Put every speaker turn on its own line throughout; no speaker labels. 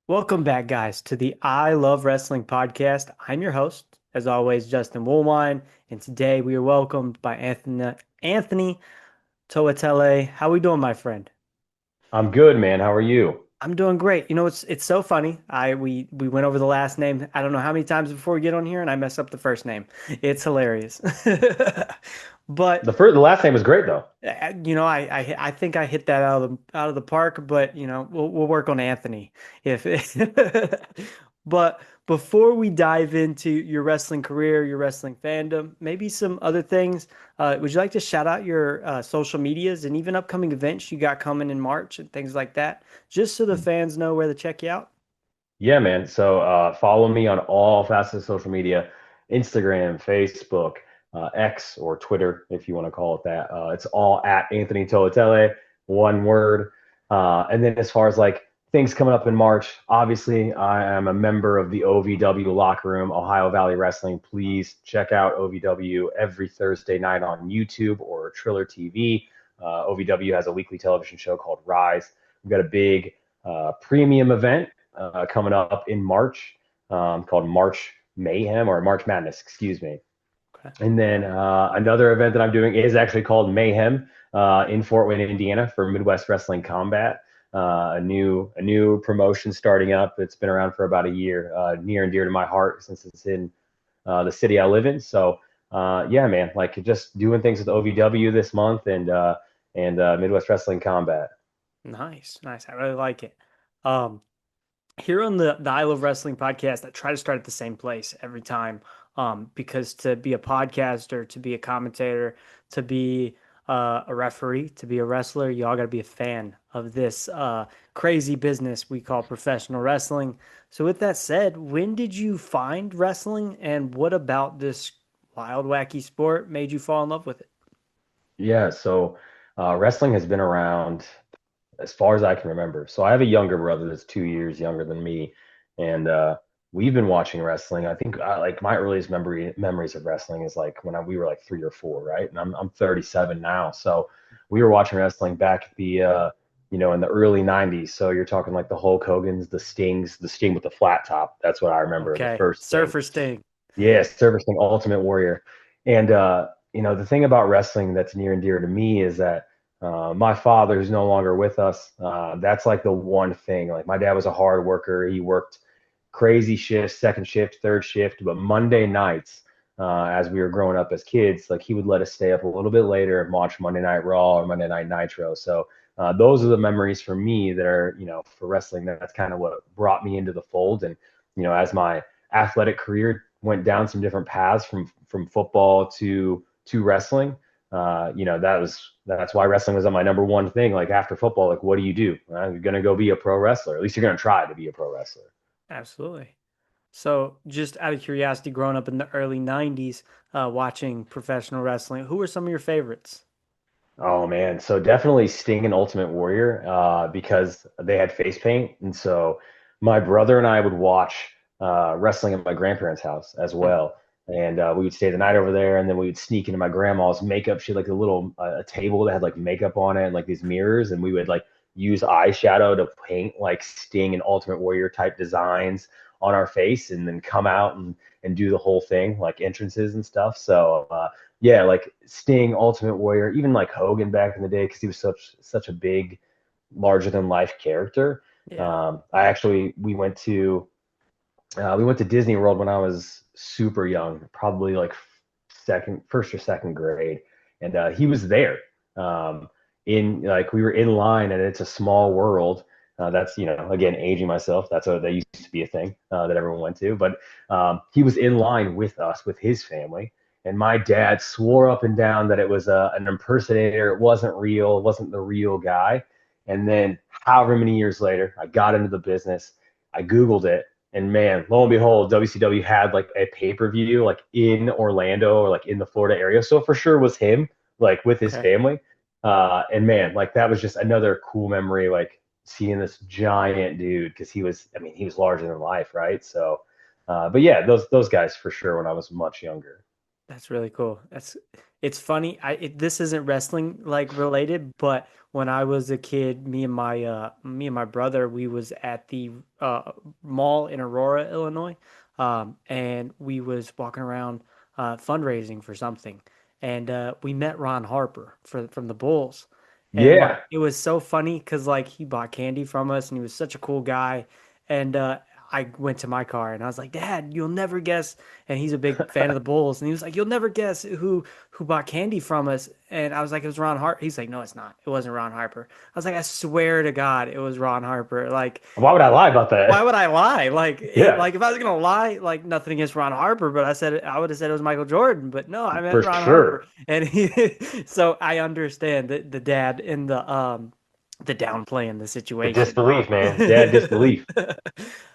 Welcome back, guys, to the I Love Wrestling podcast. I'm your host, as always, Justin Woolwine, and today we are welcomed by Anthony Toatele. How we doing, my friend?
I'm good, man. How are you?
I'm doing great. It's so funny. We went over the last name. I don't know how many times before we get on here, and I mess up the first name. It's hilarious. But
The last name was great though.
I think I hit that out of the park, but we'll work on Anthony if but before we dive into your wrestling career, your wrestling fandom, maybe some other things, would you like to shout out your social medias and even upcoming events you got coming in March and things like that, just so the fans know where to check you out?
Yeah, man. So follow me on all facets of social media, Instagram, Facebook, X or Twitter, if you want to call it that. It's all at Anthony Toatele, one word. And then as far as like things coming up in March, obviously I am a member of the OVW locker room, Ohio Valley Wrestling. Please check out OVW every Thursday night on YouTube or Triller TV. OVW has a weekly television show called Rise. We've got a big premium event coming up in March called March Mayhem or March Madness, excuse me.
Okay.
And then another event that I'm doing is actually called Mayhem in Fort Wayne, Indiana, for Midwest Wrestling Combat. A new promotion starting up. It's been around for about a year, near and dear to my heart since it's in the city I live in. So yeah, man, like just doing things with OVW this month and Midwest Wrestling Combat.
Nice, nice. I really like it. Um, Here on the I Love Wrestling podcast, I try to start at the same place every time. Because to be a podcaster, to be a commentator, to be a referee, to be a wrestler, you all got to be a fan of this crazy business we call professional wrestling. So, with that said, when did you find wrestling, and what about this wild, wacky sport made you fall in love with it?
Yeah, so wrestling has been around as far as I can remember. So I have a younger brother that's 2 years younger than me, and we've been watching wrestling. I think like my earliest memories of wrestling is like when we were like 3 or 4, right? And I'm 37 now, so we were watching wrestling back at the in the early 90s. So you're talking like the Hulk Hogan's, the Stings, the Sting with the flat top. That's what I remember, the
Okay,
first thing.
Surfer Sting.
Yes, servicing Ultimate Warrior. And the thing about wrestling that's near and dear to me is that my father, who's no longer with us, that's like the one thing. Like my dad was a hard worker. He worked crazy shifts, second shift, third shift, but Monday nights, as we were growing up as kids, like he would let us stay up a little bit later and watch Monday Night Raw or Monday Night Nitro. So those are the memories for me that are, for wrestling. That's kind of what brought me into the fold. And, as my athletic career went down some different paths from football to wrestling. That's why wrestling was on my number one thing. Like after football, like what do you do? You're gonna go be a pro wrestler. At least you're gonna try to be a pro wrestler.
Absolutely. So, just out of curiosity, growing up in the early 90s, watching professional wrestling, who were some of your favorites?
Oh man, so definitely Sting and Ultimate Warrior, because they had face paint, and so my brother and I would watch wrestling at my grandparents' house as
Hmm.
well, and we would stay the night over there, and then we would sneak into my grandma's makeup. She had like a little a table that had like makeup on it and like these mirrors, and we would like use eyeshadow to paint like Sting and Ultimate Warrior type designs on our face, and then come out and do the whole thing like entrances and stuff. So yeah, like Sting, Ultimate Warrior, even like Hogan back in the day, because he was such a big, larger than life character.
Yeah.
I actually we went to Disney World when I was super young, probably like first or second grade, and he was there. In like we were in line, and it's a small world. That's again aging myself. That used to be a thing that everyone went to, but he was in line with us with his family, and my dad swore up and down that it was an impersonator. It wasn't real. It wasn't the real guy. And then, however many years later, I got into the business. I Googled it, and man, lo and behold, WCW had like a pay-per-view like in Orlando or like in the Florida area. So for sure was him, like with his
Okay.
family. And man, like that was just another cool memory, like seeing this giant dude because he was larger than life, right? So, but yeah, those guys for sure when I was much younger.
That's really cool. It's funny. This isn't wrestling like related, but when I was a kid, me and my brother, we was at the mall in Aurora, Illinois, and we was walking around fundraising for something, and we met Ron Harper from the Bulls, and like
Yeah.
it was so funny because like he bought candy from us, and he was such a cool guy, and I went to my car and I was like, Dad, you'll never guess. And he's a big fan of the Bulls, and he was like, you'll never guess who bought candy from us. And I was like, it was Ron Harper. He's like, no, it's not. It wasn't Ron Harper. I was like, I swear to God, it was Ron Harper. Like,
Why would I lie about
why
that?
would I lie?
Yeah,
Like if I was gonna lie, like nothing against Ron Harper, but I would have said it was Michael Jordan. But no, I meant
for
Ron Harper.
sure.
And he, so I understand the dad in the downplaying the
The
situation.
disbelief, man. Dad disbelief.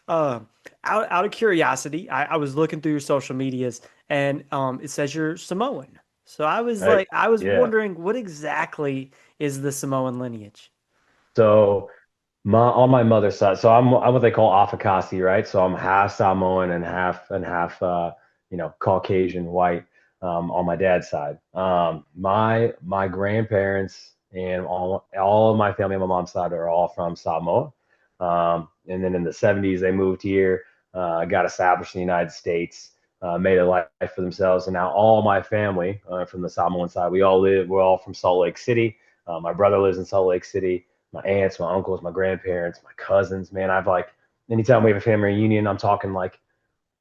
Um, out of curiosity, I was looking through your social medias and it says you're Samoan. So
Right.
I was
Yeah.
wondering what exactly is the Samoan lineage?
So my on my mother's side, so I'm what they call Afakasi, right? So I'm half Samoan and half Caucasian white on my dad's side. My grandparents and all of my family on my mom's side are all from Samoa. And then in the 70s they moved here, got established in the United States, made a life for themselves, and now all my family from the Samoan side, we're all from Salt Lake City. My brother lives in Salt Lake City, my aunts, my uncles, my grandparents, my cousins. Man, I've like anytime we have a family reunion, I'm talking like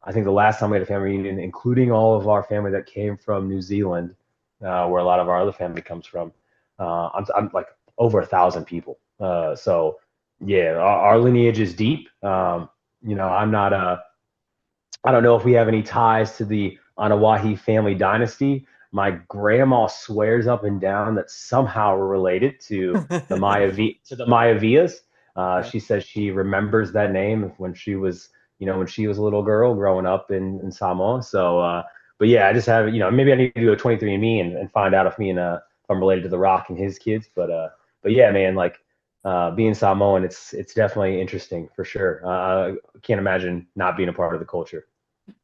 I think the last time we had a family reunion, including all of our family that came from New Zealand, where a lot of our other family comes from, I'm like over 1,000 people. So yeah, our lineage is deep. I'm not I don't know if we have any ties to the Anawahi family dynasty. My grandma swears up and down that somehow we're related to the Mayavias.
Okay.
She says she remembers that name when she was a little girl growing up in Samoa. So, but yeah, I just have, maybe I need to do a 23andMe and find out if I'm related to The Rock and his kids. But yeah, man, like being Samoan, it's definitely interesting for sure. I can't imagine not being a part of the culture.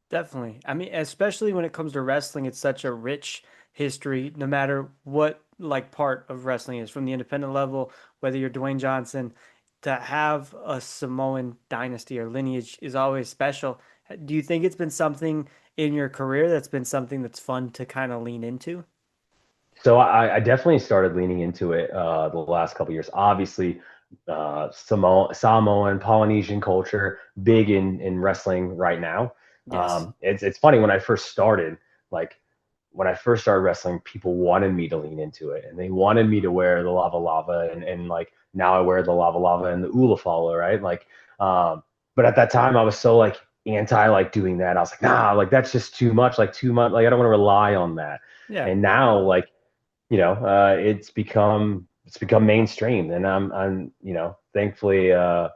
Definitely. I mean, especially when it comes to wrestling, it's such a rich history, no matter what like part of wrestling is, from the independent level, whether you're Dwayne Johnson, to have a Samoan dynasty or lineage is always special. Do you think it's been something in your career that's been something that's fun to kind of lean into?
So I definitely started leaning into it the last couple of years. Obviously, Samoan, Polynesian culture, big in wrestling right now.
Yes.
It's funny like when I first started wrestling, people wanted me to lean into it, and they wanted me to wear the lava lava, and like now I wear the lava lava and the ula fala, right? But at that time I was so like anti like doing that. I was like, nah, like that's just too much. Like I don't want to rely on that.
Yeah,
And now like it's become mainstream, and I'm thankfully, I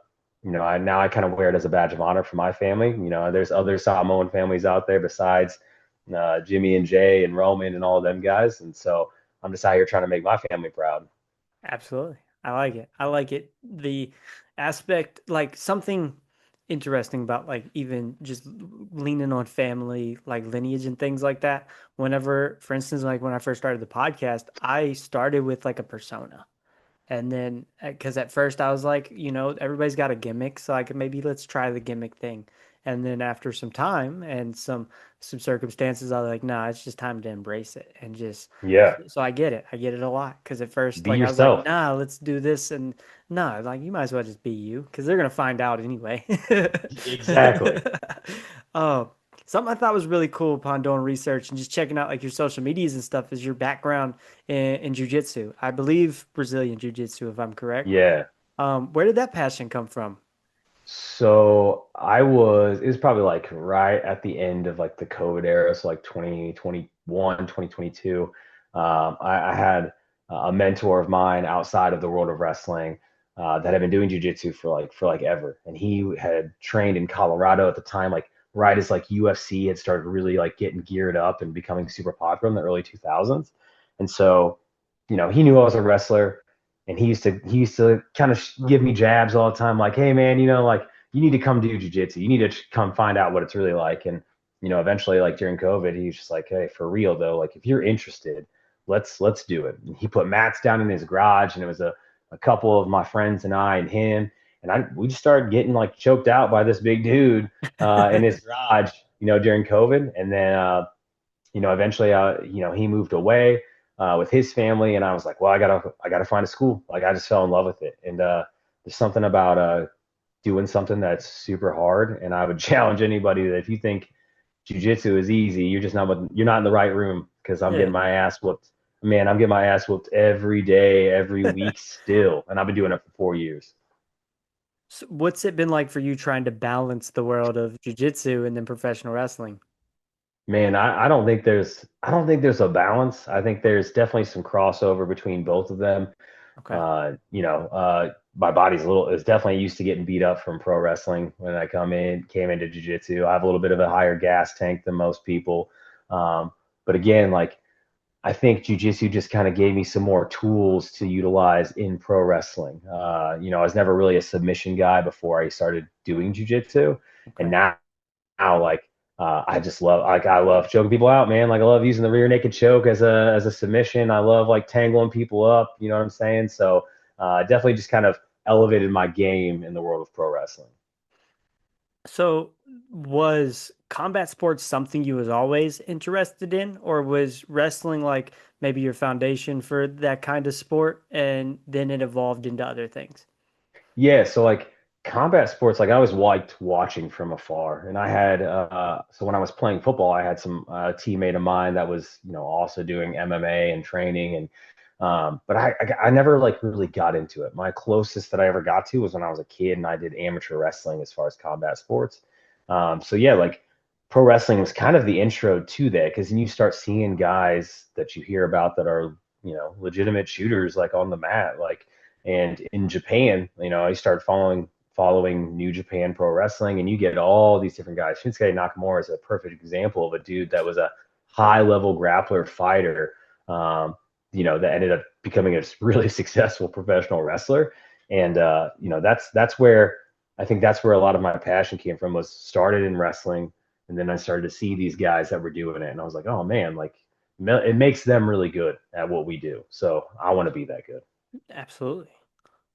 kind of wear it as a badge of honor for my family. There's other Samoan families out there besides Jimmy and Jay and Roman and all of them guys, and so I'm just out here trying to make my family proud.
absolutely. I like it. I like it. The aspect, like something interesting about like even just leaning on family, like lineage and things like that. Whenever, for instance, like when I first started the podcast, I started with like a persona. And then, because at first I was like, everybody's got a gimmick, so I could maybe let's try the gimmick thing. And then after some time and some circumstances, I was like, nah, it's just time to embrace it and just.
Yeah,
So I get it. I get it a lot because at first,
be
like I was like,
yourself.
nah, let's do this, and nah, like you might as well just be you because they're gonna find out anyway.
Exactly.
Oh, something I thought was really cool upon doing research and just checking out like your social medias and stuff is your background in jiu-jitsu. I believe Brazilian jiu-jitsu, if I'm correct.
Yeah.
Where did that passion come from?
So it was probably like right at the end of like the COVID era, so like 2021, 2022. I had a mentor of mine outside of the world of wrestling that had been doing jujitsu for like ever, and he had trained in Colorado at the time, like right as like UFC had started really like getting geared up and becoming super popular in the early 2000s. And so, he knew I was a wrestler, and he used to kind of give me jabs all the time, like, hey man, like you need to come do jujitsu. You need to come find out what it's really like. And eventually, like during COVID, he was just like, hey, for real though, like if you're interested, let's do it. And he put mats down in his garage, and a couple of my friends and I and him, and we just started getting like choked out by this big dude in his garage, during COVID. And then eventually, he moved away with his family, and I was like, well, I gotta find a school. Like I just fell in love with it, and there's something about doing something that's super hard. And I would challenge anybody that if you think jiu-jitsu is easy, you're not in the right room, because I'm getting
Yeah.
my ass whooped. Man, I'm getting my ass whooped every day, every week still, and I've been doing it for 4 years.
So what's it been like for you trying to balance the world of jiu-jitsu and then professional wrestling?
Man, I don't think there's a balance. I think there's definitely some crossover between both of them.
Okay.
My body's is definitely used to getting beat up from pro wrestling when I came into jiu-jitsu. I have a little bit of a higher gas tank than most people. But again, like I think jiu-jitsu just kind of gave me some more tools to utilize in pro wrestling. I was never really a submission guy before I started doing jiu-jitsu, and
Okay.
now like I love choking people out, man. Like I love using the rear naked choke as a submission. I love like tangling people up. You know what I'm saying? So definitely just kind of elevated my game in the world of pro wrestling.
So was combat sports something you was always interested in, or was wrestling like maybe your foundation for that kind of sport and then it evolved into other things?
Yeah, so like combat sports, like I always liked watching from afar. And I
Okay.
had so when I was playing football, I had some teammate of mine that was, also doing MMA and training. And but I never like really got into it. My closest that I ever got to was when I was a kid and I did amateur wrestling as far as combat sports. So yeah, like pro wrestling was kind of the intro to that, because then you start seeing guys that you hear about that are, legitimate shooters like on the mat, like. And in Japan, I started following New Japan Pro Wrestling, and you get all these different guys. Shinsuke Nakamura is a perfect example of a dude that was a high level grappler fighter, that ended up becoming a really successful professional wrestler. And that's where I think that's where a lot of my passion came from, was started in wrestling, and then I started to see these guys that were doing it, and I was like, oh man, like it makes them really good at what we do. So I want to be that good.
Absolutely.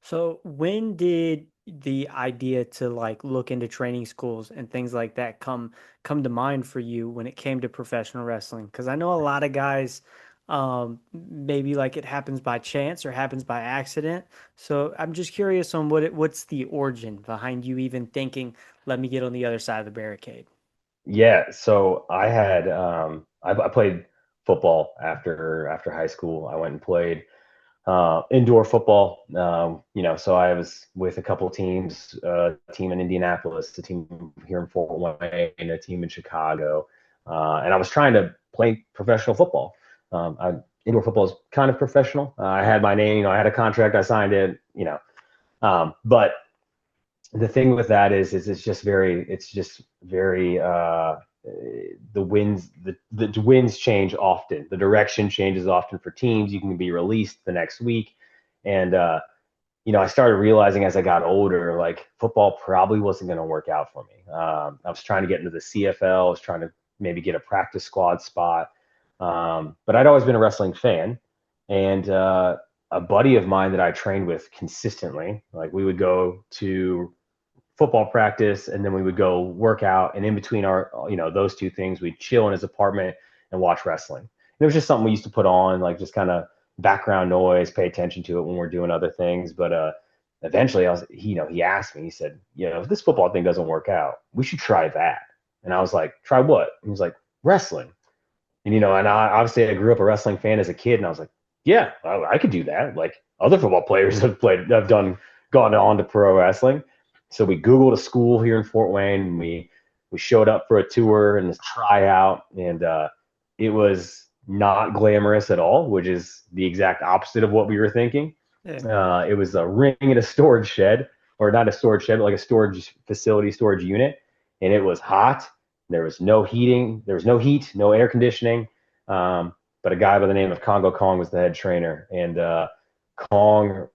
So when did the idea to like look into training schools and things like that come to mind for you when it came to professional wrestling? Because I know a lot of guys, maybe like it happens by chance or happens by accident. So I'm just curious on what's the origin behind you even thinking, let me get on the other side of the barricade.
Yeah, so I played football after high school. I went and played indoor football. So I was with a couple teams, a team in Indianapolis, a team here in Fort Wayne, and a team in Chicago. And I was trying to play professional football. Indoor football is kind of professional. I had my name, I had a contract, I signed it, but the thing with that is it's just very the winds change often, the direction changes often for teams. You can be released the next week. And I started realizing as I got older, like football probably wasn't going to work out for me. I was trying to get into the CFL. I was trying to maybe get a practice squad spot. But I'd always been a wrestling fan. And a buddy of mine that I trained with consistently, like we would go to football practice, and then we would go work out, and in between our those two things, we'd chill in his apartment and watch wrestling. And it was just something we used to put on, like just kind of background noise, pay attention to it when we're doing other things. But eventually he asked me, he said, if this football thing doesn't work out, we should try that. And I was like, try what? And he was like, wrestling. And and obviously I grew up a wrestling fan as a kid, and I was like, yeah, I could do that. Like other football players have gone on to pro wrestling. So we Googled a school here in Fort Wayne, and we showed up for a tour and a tryout, and it was not glamorous at all, which is the exact opposite of what we were thinking.
Yeah.
It was a ring in a storage shed, or not a storage shed, but like a storage facility, storage unit, and it was hot. There was no heating, there was no heat, no air conditioning. But a guy by the name of Kongo Kong was the head trainer, and Kong,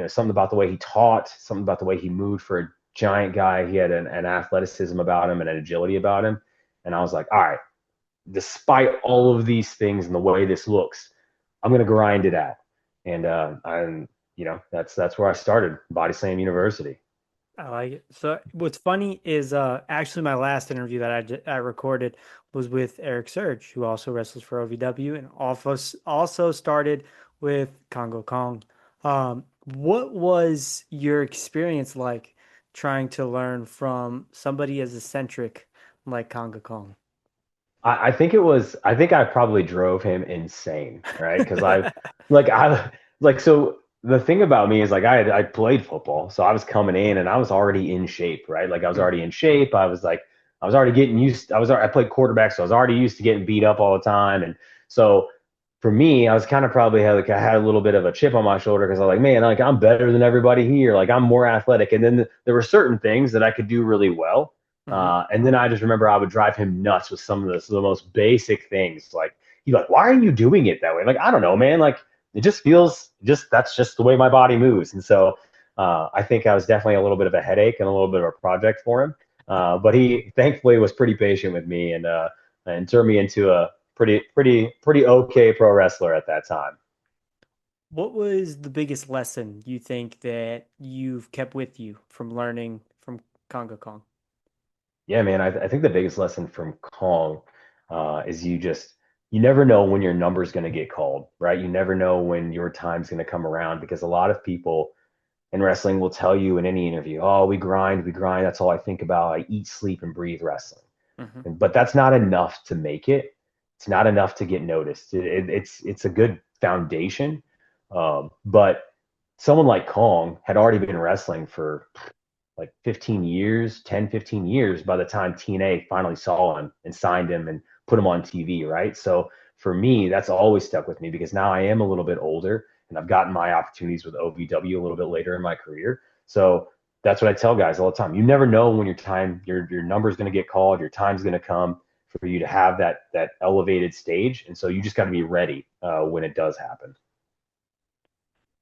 something about the way he taught, something about the way he moved for a giant guy. He had an athleticism about him and an agility about him. And I was like, all right, despite all of these things and the way this looks, I'm going to grind it out. And that's where I started, Body Slam University.
I like it. So what's funny is actually my last interview that I recorded was with Eric Surge, who also wrestles for OVW and also started with Kongo Kong. What was your experience like trying to learn from somebody as eccentric like Kongo Kong?
I think it was, I think I probably drove him insane, right? Because I, like, so the thing about me is like, I played football. So I was coming in and I was already in shape, right? Like I was already
Mhm.
in shape. I was already getting used, I played quarterback. So I was already used to getting beat up all the time. And so for me, I was kind of probably had like, I had a little bit of a chip on my shoulder because I was like, man, like I'm better than everybody here. Like I'm more athletic. And then there were certain things that I could do really well.
Mhm.
And then I just remember I would drive him nuts with some of the most basic things. Like he's like, "Why are you doing it that way?" Like I don't know, man. Like it just feels just that's just the way my body moves. And so I think I was definitely a little bit of a headache and a little bit of a project for him. But he thankfully was pretty patient with me and turned me into a pretty okay pro wrestler at that time.
What was the biggest lesson you think that you've kept with you from learning from Kongo Kong?
Yeah, man. I think the biggest lesson from Kong is you never know when your number's going to get called, right? You never know when your time's going to come around because a lot of people in wrestling will tell you in any interview, "Oh, we grind, we grind. That's all I think about. I eat, sleep, and breathe wrestling."
Hmm.
But that's not enough to make it. It's not enough to get noticed. It's a good foundation, but someone like Kong had already been wrestling for like 15 years, 10, 15 years by the time TNA finally saw him and signed him and put him on TV, right? So for me, that's always stuck with me because now I am a little bit older and I've gotten my opportunities with OVW a little bit later in my career. So that's what I tell guys all the time. You never know when your number's going to get called, your time's going to come for you to have that elevated stage, and so you just got to be ready when it does happen.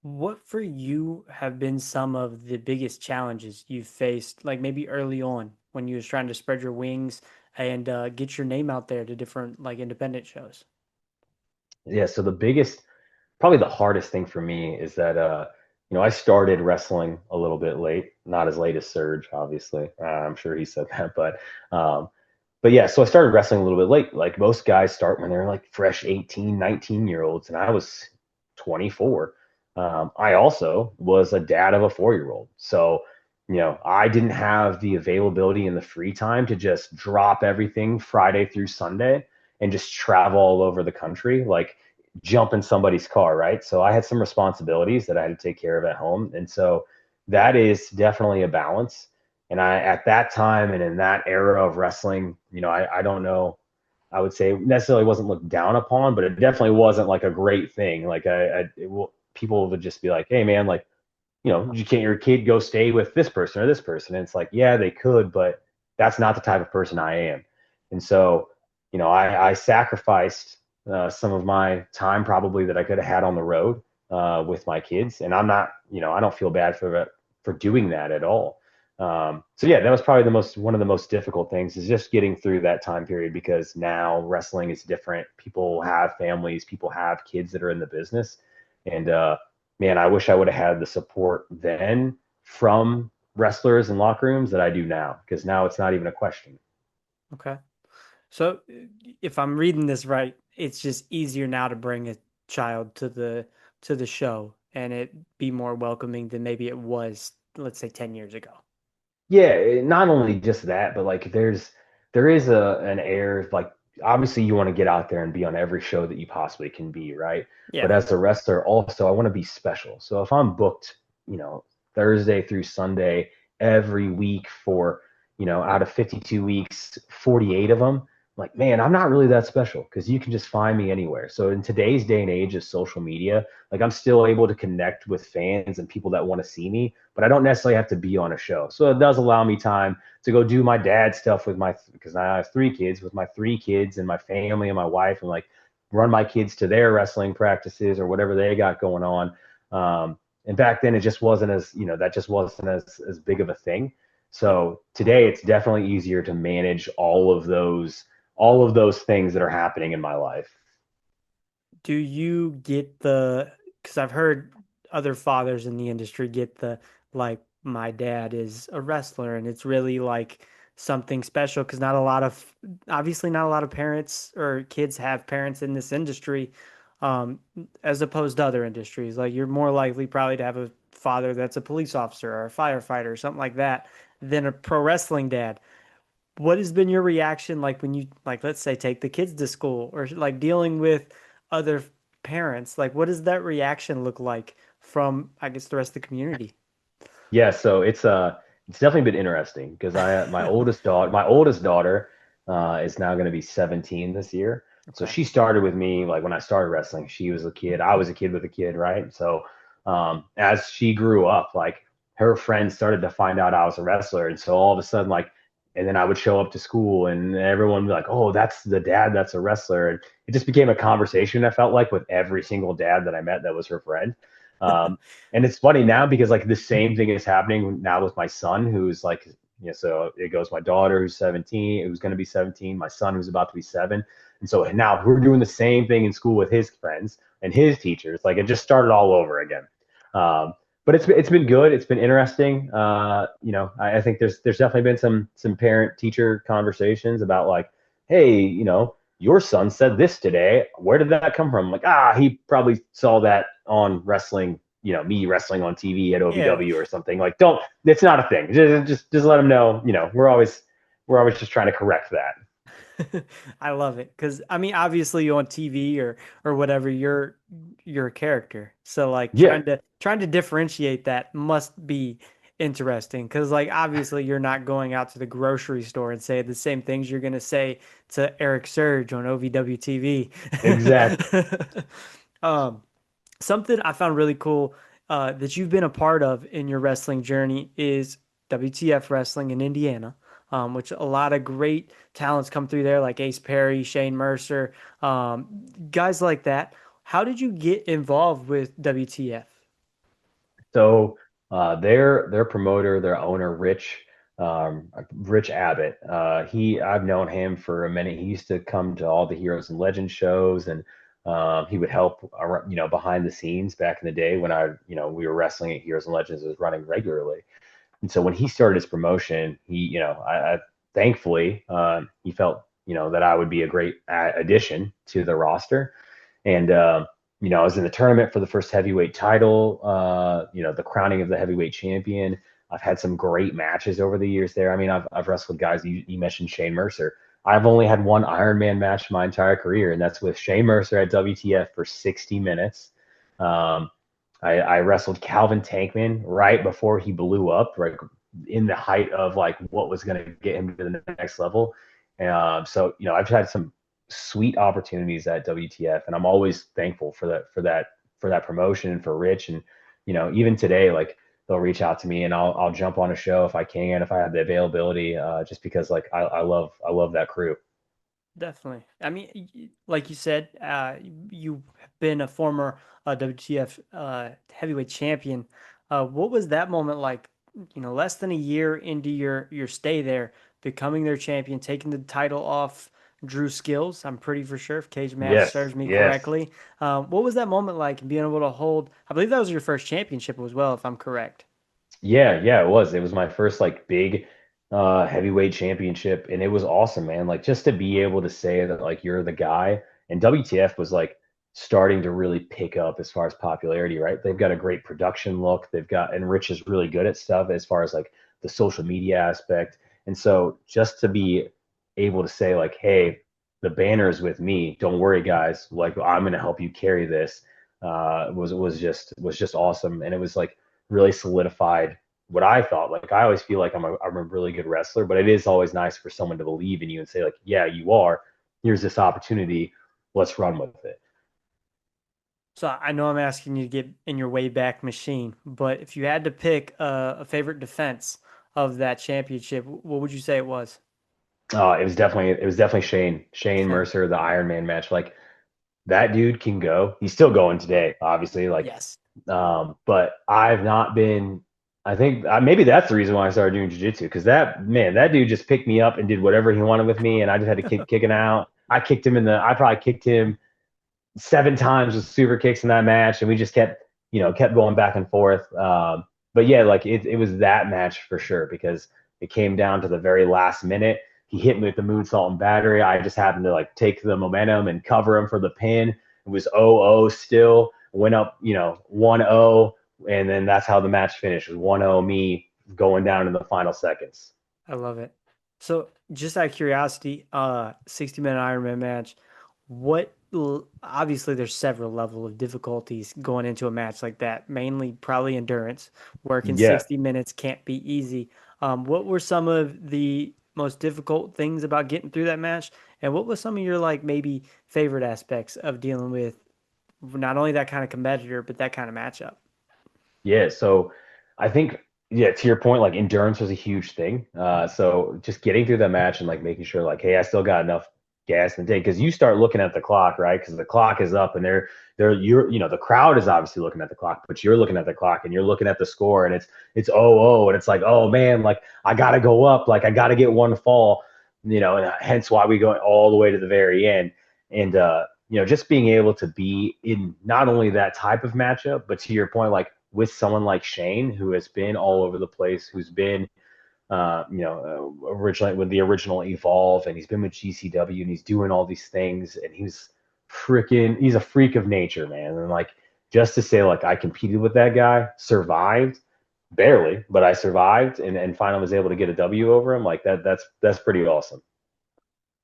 What for you have been some of the biggest challenges you've faced, like maybe early on when you was trying to spread your wings and get your name out there to different like independent shows?
Yeah. So the biggest probably the hardest thing for me is that I started wrestling a little bit late, not as late as Surge, obviously. I'm sure he said that, um, but yeah, so I started wrestling a little bit late. Like most guys start when they're like fresh 18, 19-year olds, and I was 24. I also was a dad of a 4-year old. So, I didn't have the availability and the free time to just drop everything Friday through Sunday and just travel all over the country, like jump in somebody's car, right? So I had some responsibilities that I had to take care of at home. And so that is definitely a balance. And at that time and in that era of wrestling, I don't know, I would say necessarily wasn't looked down upon, but it definitely wasn't like a great thing. Like people would just be like, "Hey man, like, you can't your kid go stay with this person or this person?" And it's like, yeah, they could, but that's not the type of person I am. And so, I sacrificed some of my time probably that I could have had on the road with my kids, and I'm not, I don't feel bad for doing that at all. So yeah, that was probably one of the most difficult things is just getting through that time period because now wrestling is different. People have families, people have kids that are in the business, and man, I wish I would have had the support then from wrestlers and locker rooms that I do now because now it's not even a question.
Okay. So if I'm reading this right, it's just easier now to bring a child to the show and it be more welcoming than maybe it was, let's say 10 years ago.
Yeah, not only just that, but like there is an air of like obviously you want to get out there and be on every show that you possibly can be, right? But
Yeah.
as a wrestler, also I want to be special. So if I'm booked, you know, Thursday through Sunday every week for, out of 52 weeks, 48 of them, like, man, I'm not really that special because you can just find me anywhere. So in today's day and age of social media, like I'm still able to connect with fans and people that want to see me, but I don't necessarily have to be on a show. So it does allow me time to go do my dad stuff with because I have 3 kids, with my 3 kids and my family and my wife, and like run my kids to their wrestling practices or whatever they got going on. And back then it just wasn't that just wasn't as big of a thing.
Yeah.
So today it's definitely easier to manage all of those things that are happening in my life.
Do you get because I've heard other fathers in the industry get the like my dad is a wrestler and it's really like something special because not a lot of obviously not a lot of parents or kids have parents in this industry um as opposed to other industries. Like you're more likely probably to have a father that's a police officer or a firefighter or something like that than a pro wrestling dad. What has been your reaction like when you like let's say take the kids to school or like dealing with other parents? Like what does that reaction look like from I guess the rest of the community?
Yeah, so it's definitely been interesting because I my oldest daughter is now going to be 17 this year. So
Okay.
she started with me like when I started wrestling. She was a kid. I was a kid with a kid, right? So as she grew up, like her friends started to find out I was a wrestler, and so all of a sudden, like, and then I would show up to school, and everyone would be like, "Oh, that's the dad that's a wrestler," and it just became a conversation. I felt like with every single dad that I met that was her friend. Um, and it's funny now because like the same thing is happening now with my son, who's like, so it goes my daughter who's 17, who's going to be 17, my son who's about to be 7. And so now we're doing the same thing in school with his friends and his teachers. Like it just started all over again. But it's been good. It's been interesting. I think there's definitely been some parent teacher conversations about like, hey, your son said this today. Where did that come from? Like, he probably saw that on wrestling, me wrestling on TV at
Yeah.
OVW or something. Like, don't, it's not a thing. Just let them know, we're always just trying to correct that.
I love it because I mean, obviously on TV or whatever, you're a character. So like
Yeah,
trying to differentiate that must be interesting because like obviously you're not going out to the grocery store and say the same things you're gonna say to Eric Surge on OVW TV.
exactly.
Um, Something I found really cool that you've been a part of in your wrestling journey is WTF Wrestling in Indiana, which a lot of great talents come through there, like Ace Perry, Shane Mercer, guys like that. How did you get involved with WTF?
So their promoter, their owner, Rich Abbott. I've known him for a minute. He used to come to all the Heroes and Legends shows, and he would help, behind the scenes back in the day when we were wrestling at Heroes and Legends. It was running regularly. And so when he started his promotion, I thankfully, he felt, that I would be a great addition to the roster. And, I was in the tournament for the first heavyweight title, the crowning of the heavyweight champion. I've had some great matches over the years there. I mean, I've wrestled guys. You mentioned Shane Mercer. I've only had one Ironman match my entire career, and that's with Shane Mercer at WTF for 60 minutes. Um, I wrestled Calvin Tankman right before he blew up, right in the height of like what was going to get him to the next level. So I've had some sweet opportunities at WTF, and I'm always thankful for that promotion and for Rich. And even today, like they'll reach out to me, and I'll jump on a show if I can, if I have the availability, just because like I love that crew.
Definitely. I mean, like you said, you've been a former WTF heavyweight champion. What was that moment like? Less than a year into your stay there, becoming their champion, taking the title off Drew Skills. I'm pretty for sure if Cage Match
Yes,
serves me
yes.
correctly. What was that moment like? Being able to hold, I believe that was your first championship as well, if I'm correct.
Yeah, yeah, it was. It was my first like big heavyweight championship, and it was awesome, man. Like just to be able to say that like you're the guy. And WTF was like starting to really pick up as far as popularity, right? They've got a great production look. And Rich is really good at stuff as far as like the social media aspect. And so just to be able to say like, hey, the banner is with me. Don't worry, guys. Like I'm gonna help you carry this. Was just awesome, and it was like really solidified what I thought. Like I always feel like I'm a really good wrestler, but it is always nice for someone to believe in you and say like, yeah, you are. Here's this opportunity. Let's run with it.
So I know I'm asking you to get in your way back machine, but if you had to pick a favorite defense of that championship, what would you say it was?
It was definitely Shane Mercer, the Iron Man match. Like that dude can go. He's still going today, obviously. Like,
Yes.
but I've not been. I think maybe that's the reason why I started doing jiu-jitsu because that dude just picked me up and did whatever he wanted with me, and I just had to kick it out. I probably kicked him 7 times with super kicks in that match, and we just kept kept going back and forth. But yeah, like it was that match for sure because it came down to the very last minute. He hit me with the moonsault and battery. I just happened to like take the momentum and cover him for the pin. It was 0-0 still. Went up, 1-0, and then that's how the match finished. It was 1-0 me going down in the final seconds.
I love it. So, just out of curiosity, 60-minute Ironman match, obviously there's several level of difficulties going into a match like that, mainly probably endurance. Working
Yeah.
60 minutes can't be easy. What were some of the most difficult things about getting through that match? And what was some of your like maybe favorite aspects of dealing with not only that kind of competitor, but that kind of matchup?
Yeah, so I think, yeah, to your point, like endurance was a huge thing. So just getting through that match and like making sure, like, hey, I still got enough gas in the tank because you start looking at the clock, right? Because the clock is up and the crowd is obviously looking at the clock, but you're looking at the clock and you're looking at the score and it's 0-0 and it's like, oh man, like I gotta go up, like I gotta get one fall, and hence why we go all the way to the very end. And just being able to be in not only that type of matchup, but to your point, like with someone like Shane, who has been all over the place, who's been, originally with the original Evolve, and he's been with GCW, and he's doing all these things, and he's a freak of nature, man. And like, just to say, like, I competed with that guy, survived barely, but I survived, and finally was able to get a W over him. Like that's pretty awesome.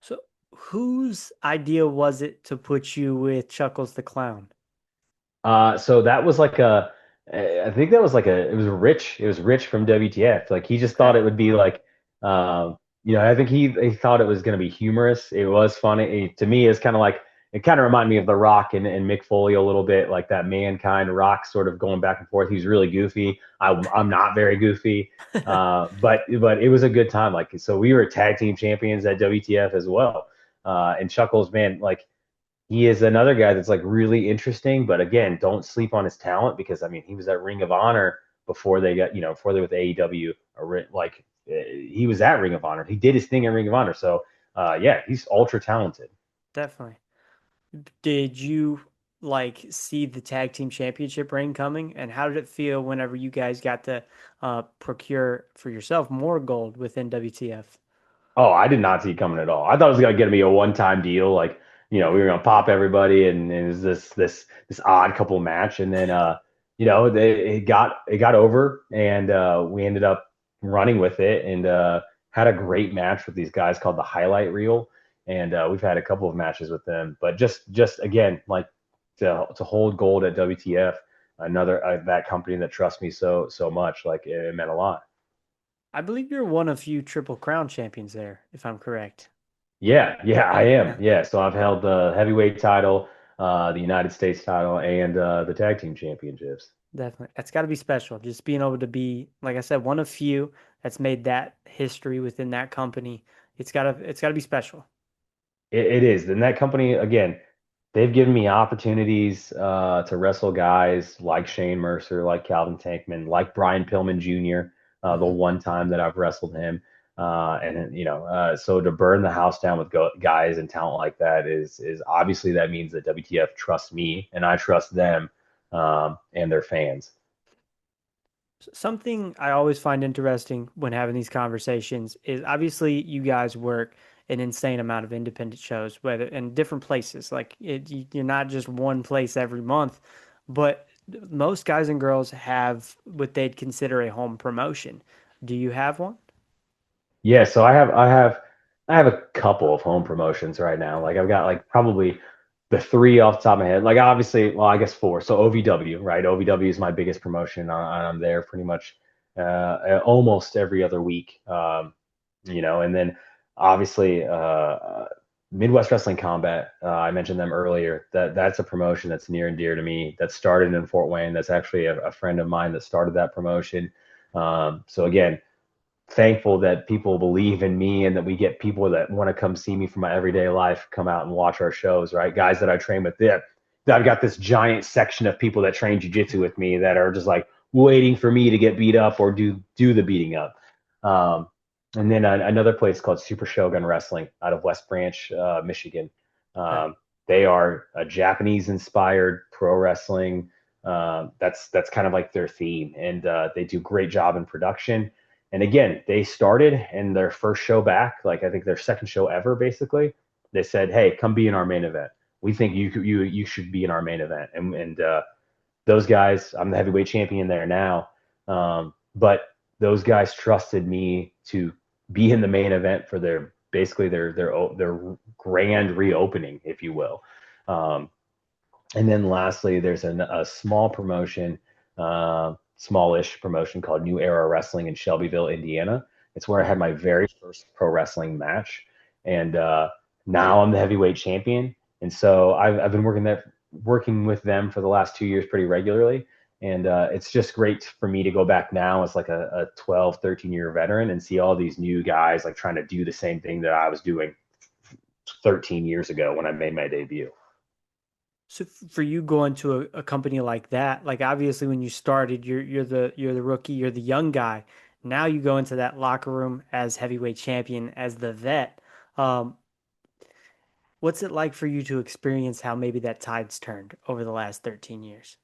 So, whose idea was it to put you with Chuckles the Clown?
So that was like I think that was like it was Rich from WTF. Like he just thought
Okay.
it would be like, I think he thought it was going to be humorous. It was funny. To me, it's kind of like, it kind of reminded me of The Rock and Mick Foley a little bit, like that mankind Rock sort of going back and forth. He's really goofy. I'm not very goofy. But it was a good time. Like, so we were tag team champions at WTF as well. And Chuckles, man, like, he is another guy that's like really interesting, but again, don't sleep on his talent because I mean, he was at Ring of Honor before they got, before they were with AEW, like he was at Ring of Honor. He did his thing in Ring of Honor. So, yeah, he's ultra talented.
Definitely. Did you like see the tag team championship reign coming? And how did it feel whenever you guys got to procure for yourself more gold within WTF?
Oh, I did not see it coming at all. I thought it was gonna be a one-time deal, like we were gonna pop everybody, and it was this odd couple match, and then it got over, and we ended up running with it, and had a great match with these guys called the Highlight Reel, and we've had a couple of matches with them, but just again, like to hold gold at WTF, another that company that trusts me so much, like it meant a lot.
I believe you're one of few Triple Crown champions there, if I'm correct.
Yeah, I am.
Yeah,
Yeah, so I've held the heavyweight title, the United States title, and the tag team championships.
definitely. That's got to be special. Just being able to be, like I said, one of few that's made that history within that company. It's gotta be special.
It is, and that company again, they've given me opportunities to wrestle guys like Shane Mercer, like Calvin Tankman, like Brian Pillman Jr. The
Mhm.
one time that I've wrestled him, and so to burn the house down with guys and talent like that is obviously that means that WTF trusts me and I trust them, and their fans.
Something I always find interesting when having these conversations is obviously you guys work an insane amount of independent shows, whether in different places. Like you're not just one place every month, but most guys and girls have what they'd consider a home promotion. Do you have one?
Yeah, so I have a couple of home promotions right now. Like I've got like probably the three off the top of my head. Like obviously, well, I guess four. So OVW, right? OVW is my biggest promotion. I'm there pretty much almost every other week. And then obviously Midwest Wrestling Combat. I mentioned them earlier. That's a promotion that's near and dear to me. That started in Fort Wayne. That's actually a friend of mine that started that promotion. So again, thankful that people believe in me and that we get people that want to come see me for my everyday life come out and watch our shows, right? Guys that I train with. Yeah, I've got this giant section of people that train jiu-jitsu with me that are just like waiting for me to get beat up or do the beating up. um, and then another place called Super Shogun Wrestling out of West Branch, Michigan.
Okay.
They are a Japanese inspired pro wrestling. That's kind of like their theme, and they do a great job in production. And again, they started in their first show back, like I think their second show ever, basically. They said, "Hey, come be in our main event. We think you should be in our main event." And those guys, I'm the heavyweight champion there now, but those guys trusted me to be in the main event for their basically their grand reopening, if you will. Um, and then lastly, there's a small promotion, smallish promotion called New Era Wrestling in Shelbyville, Indiana. It's where I had
Okay.
my very first pro wrestling match, and now I'm the heavyweight champion. And so I've been working with them for the last 2 years pretty regularly. And it's just great for me to go back now as like a 12, 13-year veteran and see all these new guys like trying to do the same thing that I was doing 13 years ago when I made my debut.
So for you going to a company like that, like obviously when you started, you're the rookie, you're the young guy. Now you go into that locker room as heavyweight champion, as the vet. Um, what's it like for you to experience how maybe that tide's turned over the last 13 years?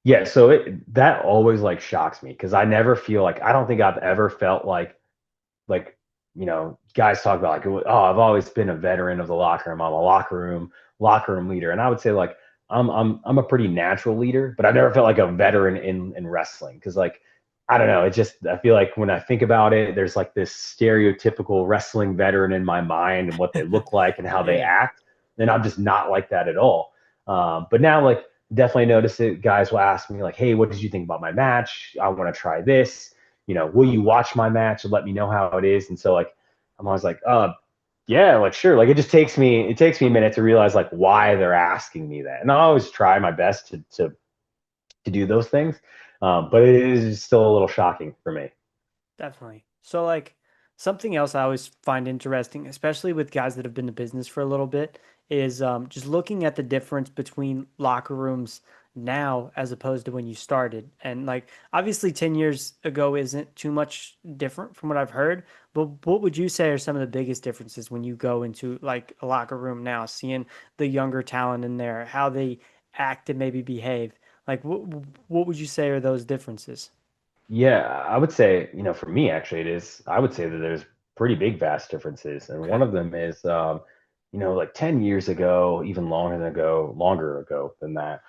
Yeah, so that always like shocks me because I never feel like I don't think I've ever felt like guys talk about like, oh, I've always been a veteran of the locker room. I'm a locker room leader, and I would say like I'm a pretty natural leader, but I never felt like a veteran in wrestling because like I don't know, it just I feel like when I think about it, there's like this stereotypical wrestling veteran in my mind and what they look like and how they
Yeah.
act, and I'm just not like that at all. But now like definitely notice it. Guys will ask me like, hey, what did you think about my match? I want to try this. Will you watch my match and let me know how it is? And so like I'm always like, yeah, like sure. Like it takes me a minute to realize like why they're asking me that. And I always try my best to do those things. But it is still a little shocking for me.
Definitely. So, like, something else I always find interesting, especially with guys that have been in business for a little bit, is just looking at the difference between locker rooms now as opposed to when you started. And, like, obviously, 10 years ago isn't too much different from what I've heard. But what would you say are some of the biggest differences when you go into, like, a locker room now, seeing the younger talent in there, how they act and maybe behave? Like, what would you say are those differences?
Yeah, I would say, for me actually it is, I would say that there's pretty big vast differences. And one
Okay.
of them is like 10 years ago, even longer ago than that.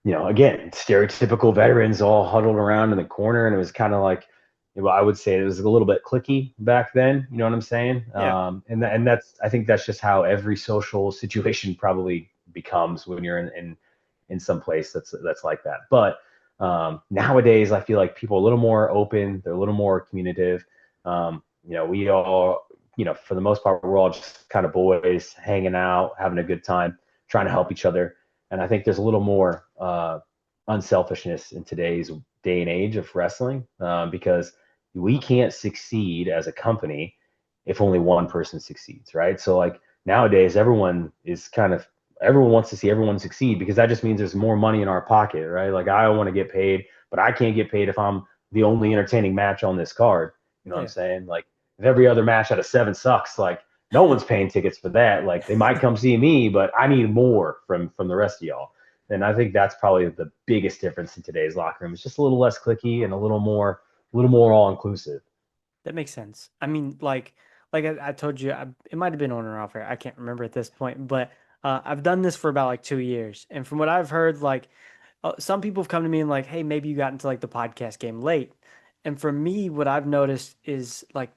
Again, stereotypical veterans all huddled around in the corner, and it was kind of like, well, I would say it was a little bit cliquey back then. You know what I'm saying?
Yeah.
And that's I think that's just how every social situation probably becomes when you're in some place that's like that. But nowadays, I feel like people are a little more open. They're a little more communicative. We all, for the most part, we're all just kind of boys hanging out, having a good time, trying to help each other. And I think there's a little more unselfishness in today's day and age of wrestling because we can't succeed as a company if only one person succeeds, right? So like nowadays, everyone wants to see everyone succeed because that just means there's more money in our pocket, right? Like I want to get paid, but I can't get paid if I'm the only entertaining match on this card. You know what I'm
Yeah.
saying? Like if every other match out of seven sucks, like no one's paying tickets for that. Like they might come see me, but I need more from the rest of y'all. And I think that's probably the biggest difference in today's locker room. It's just a little less clicky and a little more all inclusive.
That makes sense. I mean, like I told you, it might have been on or off air. I can't remember at this point, but I've done this for about like 2 years, and from what I've heard, like some people have come to me and like, hey, maybe you got into like the podcast game late. And for me, what I've noticed is like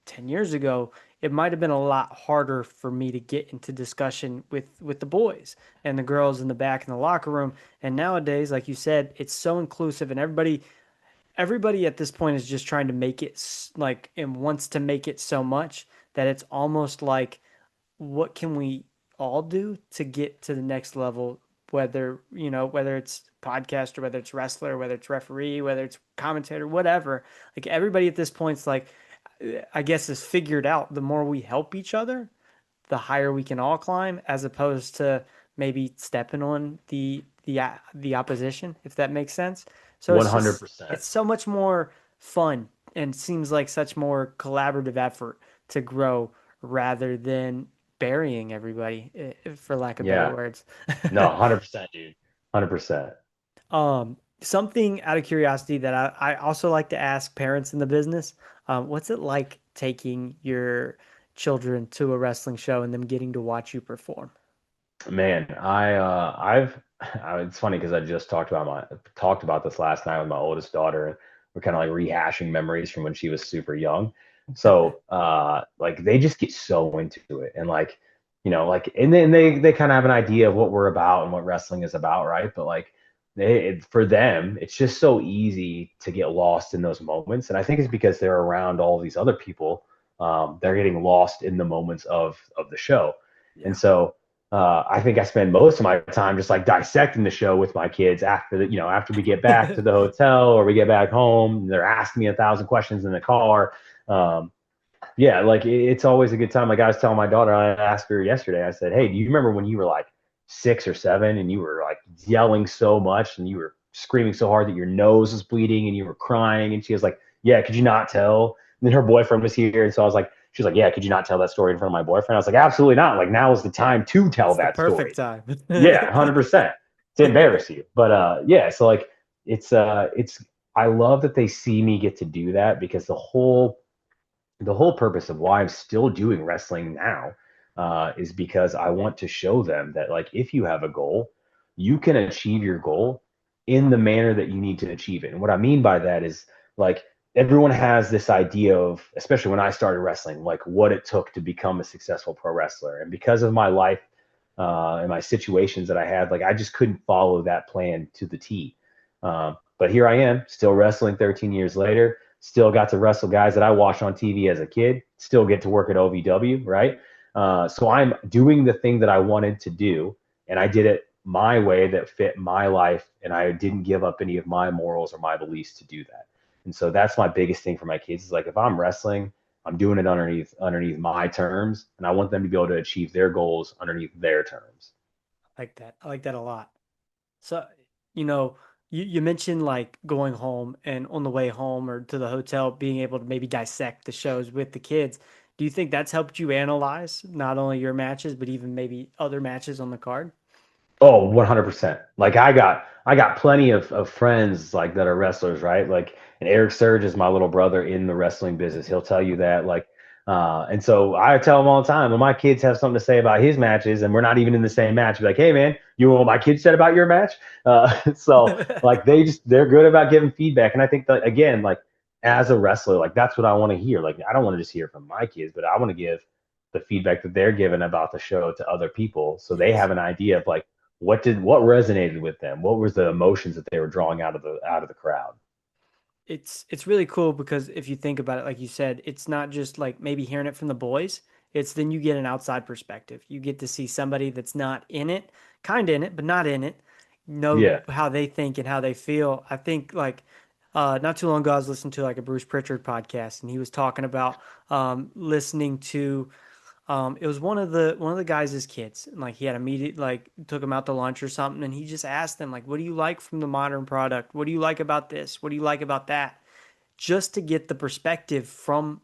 10 years ago, it might have been a lot harder for me to get into discussion with the boys and the girls in the back in the locker room. And nowadays, like you said, it's so inclusive and everybody at this point is just trying to make it like and wants to make it so much that it's almost like what can we all do to get to the next level, whether it's podcast or whether it's wrestler, whether it's referee, whether it's commentator, whatever. Like everybody at this point's like I guess is figured out the more we help each other, the higher we can all climb, as opposed to maybe stepping on the opposition, if that makes sense. So it's
100%.
so much more fun and seems like such more collaborative effort to grow rather than burying everybody, for lack of better
Yeah.
words.
No, 100%, dude. 100%.
Something out of curiosity that I also like to ask parents in the business, what's it like taking your children to a wrestling show and them getting to watch you perform?
Man, it's funny because I just talked about this last night with my oldest daughter, and we're kind of like rehashing memories from when she was super young. So, like they just get so into it, and like, and then they kind of have an idea of what we're about and what wrestling is about, right? But like, for them, it's just so easy to get lost in those moments, and I think it's because they're around all these other people. They're getting lost in the moments of the show, and
Yeah.
so. I think I spend most of my time just like dissecting the show with my kids after we get back to the hotel or we get back home. They're asking me 1,000 questions in the car. Um, yeah, like it's always a good time. Like I was telling my daughter, I asked her yesterday, I said, "Hey, do you remember when you were like 6 or 7 and you were like yelling so much and you were screaming so hard that your nose was bleeding and you were crying?" And she was like, "Yeah, could you not tell?" And then her boyfriend was here. And so I was like, she was like, "Yeah, could you not tell that story in front of my boyfriend?" I was like, "Absolutely not. Like now is the time to tell
It's the
that
perfect
story."
time.
Yeah, 100%. To embarrass you. But yeah, so like it's I love that they see me get to do that because the whole purpose of why I'm still doing wrestling now is because I want to show them that like if you have a goal, you can achieve your goal in the manner that you need to achieve it. And what I mean by that is like everyone has this idea of, especially when I started wrestling, like what it took to become a successful pro wrestler. And because of my life and my situations that I had, like I just couldn't follow that plan to the T. But here I am, still wrestling 13 years later. Still got to wrestle guys that I watched on TV as a kid. Still get to work at OVW, right? So I'm doing the thing that I wanted to do, and I did it my way that fit my life, and I didn't give up any of my morals or my beliefs to do that. And so that's my biggest thing for my kids is like if I'm wrestling, I'm doing it underneath my terms, and I want them to be able to achieve their goals underneath their terms.
Like that. I like that a lot. So, you know, you mentioned like going home and on the way home or to the hotel, being able to maybe dissect the shows with the kids. Do you think that's helped you analyze not only your matches, but even maybe other matches on the card?
Oh, 100%. Like I got plenty of friends like that are wrestlers, right? Like and Eric Surge is my little brother in the wrestling business. He'll tell you that like and so I tell him all the time when my kids have something to say about his matches and we're not even in the same match, be like, "Hey man, you know what my kids said about your match?" So like they're good about giving feedback and I think that again like as a wrestler, like that's what I want to hear. Like I don't want to just hear from my kids, but I want to give the feedback that they're giving about the show to other people so they
Yes.
have an idea of like what resonated with them? What was the emotions that they were drawing out of the crowd?
It's really cool because if you think about it, like you said, it's not just like maybe hearing it from the boys. It's then you get an outside perspective. You get to see somebody that's not in it, kind of in it, but not in it, know
Yeah,
how they think and how they feel. I think like not too long ago, I was listening to like a Bruce Pritchard podcast, and he was talking about listening to it was one of the guys' kids, and like he had immediate like took him out to lunch or something, and he just asked them like, "What do you like from the modern product? What do you like about this? What do you like about that?" Just to get the perspective from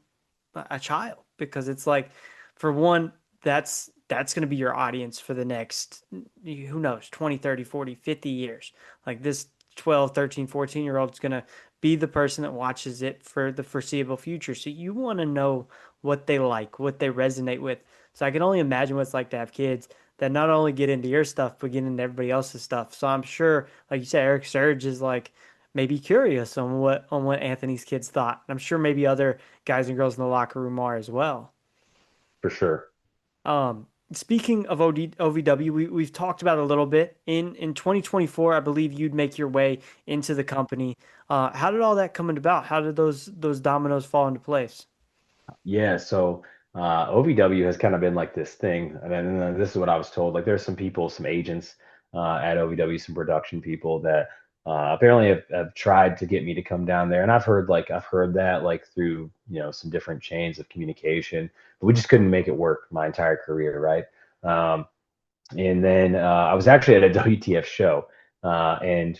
a child, because it's like, for one, that's going to be your audience for the next, who knows, 20, 30, 40, 50 years. Like this 12, 13, 14 year old is going to be the person that watches it for the foreseeable future. So you want to know what they like, what they resonate with. So I can only imagine what it's like to have kids that not only get into your stuff, but get into everybody else's stuff. So I'm sure, like you said, Eric Surge is like maybe curious on what Anthony's kids thought. I'm sure maybe other guys and girls in the locker room are as well.
for sure.
Speaking of OVW, we've talked about it a little bit. In 2024, I believe you'd make your way into the company. How did all that come about? How did those dominoes fall into place?
Yeah, so OVW has kind of been like this thing, and then this is what I was told. Like there's some people, some agents at OVW, some production people that apparently have tried to get me to come down there, and I've heard that like through some different chains of communication, but we just couldn't make it work my entire career, right? Um, And then I was actually at a WTF show, and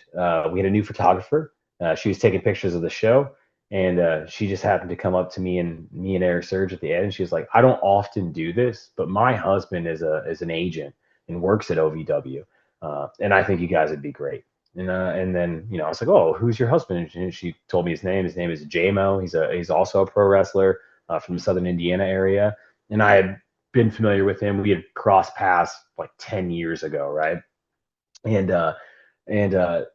we had a new photographer. She was taking pictures of the show, and she just happened to come up to me and Eric Surge at the end. And she was like, "I don't often do this, but my husband is an agent and works at OVW, and I think you guys would be great." And then, I was like, oh, who's your husband? And she told me his name. His name is JMO. He's also a pro wrestler from the Southern Indiana area. And I had been familiar with him. We had crossed paths like 10 years ago, right? And and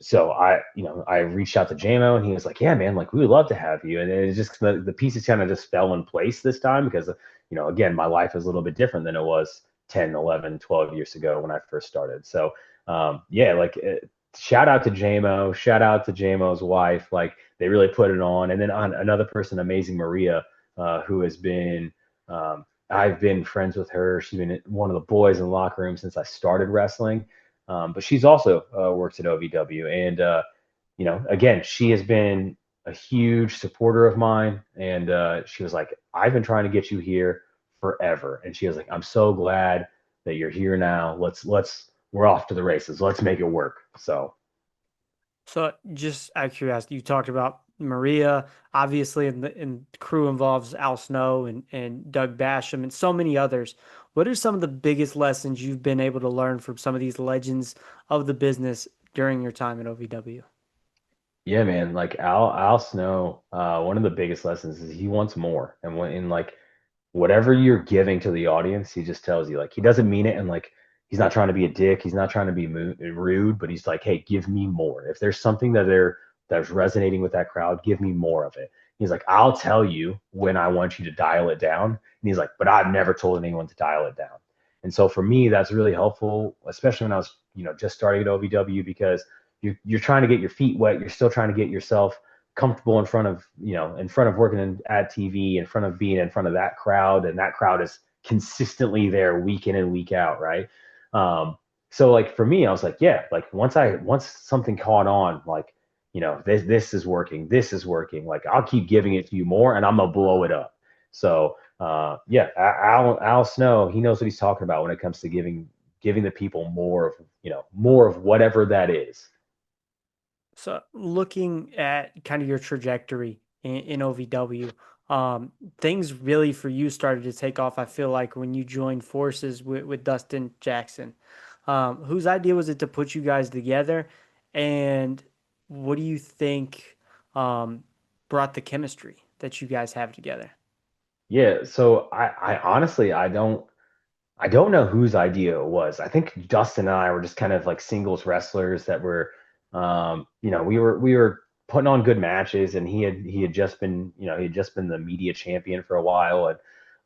so I reached out to JMO and he was like, yeah, man, like we would love to have you. And it just the pieces kind of just fell in place this time because again, my life is a little bit different than it was 10, 11, 12 years ago when I first started. So yeah, like shout out to JMO, shout out to JMO's wife. Like they really put it on. And then on another person, amazing Maria, who has been I've been friends with her. She's been one of the boys in the locker room since I started wrestling. But she's also works at OVW, and again, she has been a huge supporter of mine. And she was like, "I've been trying to get you here forever," and she was like, "I'm so glad that you're here now. We're off to the races. Let's make it work." So
So just out of curiosity, you talked about Maria, obviously, and the crew involves Al Snow and Doug Basham and so many others. What are some of the biggest lessons you've been able to learn from some of these legends of the business during your time at OVW?
yeah, man, like Al Snow, one of the biggest lessons is he wants more, and when in like whatever you're giving to the audience, he just tells you like he doesn't mean it, and like he's not trying to be a dick, he's not trying to be rude, but he's like, hey, give me more. If there's something that's resonating with that crowd, give me more of it. He's like, I'll tell you when I want you to dial it down, and he's like, but I've never told anyone to dial it down. And so for me, that's really helpful, especially when I was just starting at OVW because you're trying to get your feet wet, you're still trying to get yourself comfortable in front of working at TV, in front of being in front of that crowd, and that crowd is consistently there week in and week out, right? So like for me, I was like, yeah, like once something caught on, like this is working, this is working, like I'll keep giving it to you more, and I'm gonna blow it up. So yeah, Al Snow, he knows what he's talking about when it comes to giving the people more of whatever that is.
So looking at kind of your trajectory in OVW, things really for you started to take off, I feel like, when you joined forces with Dustin Jackson. Whose idea was it to put you guys together? And what do you think brought the chemistry that you guys have together?
Yeah, so I honestly I don't know whose idea it was. I think Dustin and I were just kind of like singles wrestlers that were, we were putting on good matches, and he had just been, he had just been the media champion for a while,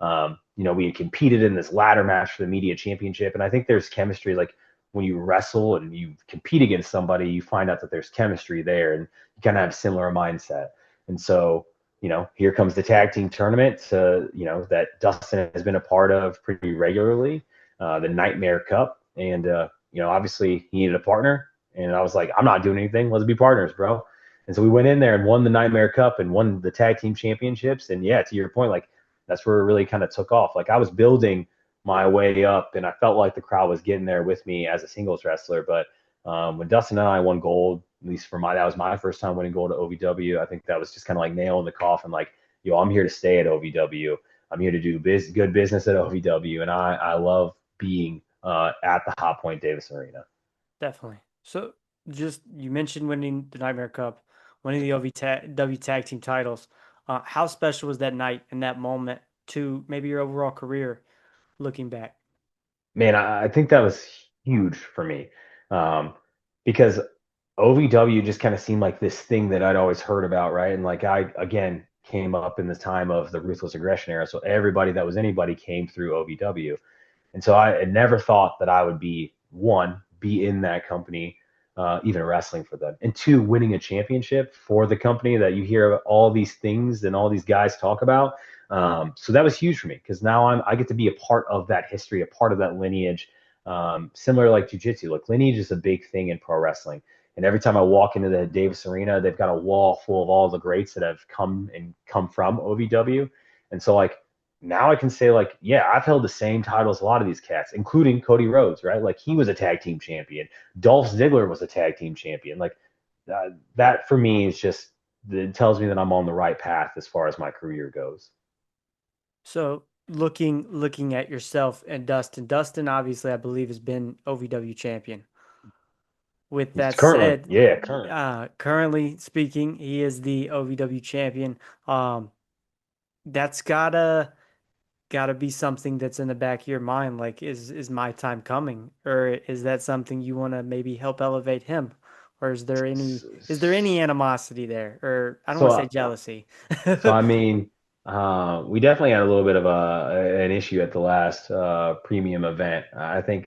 and we had competed in this ladder match for the media championship, and I think there's chemistry like when you wrestle and you compete against somebody, you find out that there's chemistry there, and you kind of have a similar mindset, and so here comes the tag team tournament, that Dustin has been a part of pretty regularly, the Nightmare Cup. And, obviously he needed a partner. And I was like, I'm not doing anything. Let's be partners, bro. And so we went in there and won the Nightmare Cup and won the tag team championships. And yeah, to your point, like that's where it really kind of took off. Like I was building my way up and I felt like the crowd was getting there with me as a singles wrestler. But when Dustin and I won gold, at least that was my first time winning gold at OVW. I think that was just kind of like nail in the coffin. Like, I'm here to stay at OVW. I'm here to do good business at OVW, and I love being at the Hot Point Davis Arena.
Definitely. So just you mentioned winning the Nightmare Cup, winning the W Tag Team titles. How special was that night and that moment to maybe your overall career looking back?
Man, I think that was huge for me, um, because OVW just kind of seemed like this thing that I'd always heard about, right? And like I again came up in the time of the ruthless aggression era, so everybody that was anybody came through OVW. And so I had never thought that I would be in that company, even wrestling for them, and two, winning a championship for the company that you hear all these things and all these guys talk about. So that was huge for me because now I get to be a part of that history, a part of that lineage. Similar like jiu-jitsu, like lineage is a big thing in pro wrestling. And every time I walk into the Davis Arena, they've got a wall full of all the greats that have come from OVW. And so like now I can say like, yeah, I've held the same titles a lot of these cats, including Cody Rhodes, right? Like he was a tag team champion. Dolph Ziggler was a tag team champion. Like that for me is just it tells me that I'm on the right path as far as my career goes.
So looking at yourself and Dustin. Dustin obviously I believe has been OVW champion. With
He's
that
currently,
said,
yeah, current.
currently speaking, he is the OVW champion. That's gotta be something that's in the back of your mind. Like, is my time coming, or is that something you want to maybe help elevate him, or is there any animosity there, or I don't want to say
So,
jealousy.
so I mean, we definitely had a little bit of an issue at the last premium event. I think